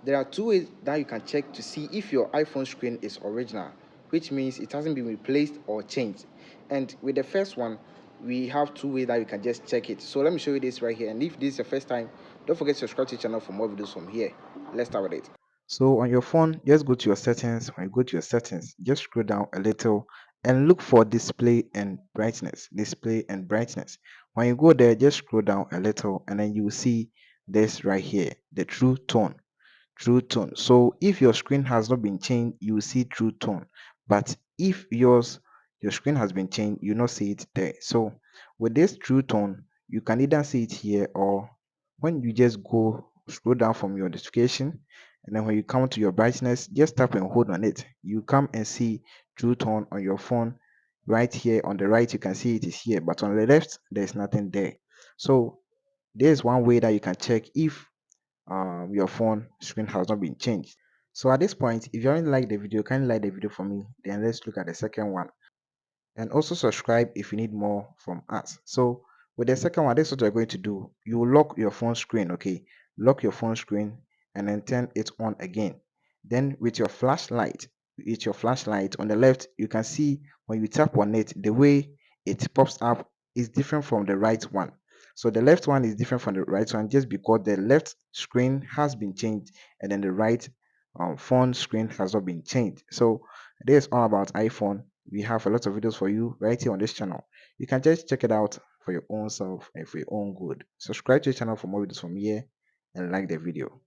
There are two ways that you can check to see if your iPhone screen is original, which means it hasn't been replaced or changed. And with the first one, we have two ways that you can just check it. So let me show you this right here. And if this is your first time, don't forget to subscribe to the channel for more videos from here. Let's start with it. So on your phone, just go to your settings. When you go to your settings, just scroll down a little and look for display and brightness. Display and brightness. When you go there, just scroll down a little and then you will see this right here, the true tone. So if your screen has not been changed, you will see true tone. But if your screen has been changed, you not see it there. So with this true tone, you can either see it here, or when you just go scroll down from your notification, and then when you come to your brightness, just tap and hold on it. You come and see true tone on your phone right here. On the right, you can see it is here, but on the left, there's nothing there. So there's one way that you can check if your phone screen has not been changed. So at this point, if you haven't liked the video, kindly like the video for me. Then let's look at the second one, and also subscribe if you need more from us. So with the second one, this is what you're going to do. You will lock your phone screen. Okay, lock your phone screen and then turn it on again. Then with your flashlight on the left, you can see when you tap on it, the way it pops up is different from the right one. So the left one is different from the right one just because the left screen has been changed and then the right phone screen has not been changed. So this is all about iPhone. We have a lot of videos for you right here on this channel. You can just check it out for your own self and for your own good. Subscribe to the channel for more videos from here and like the video.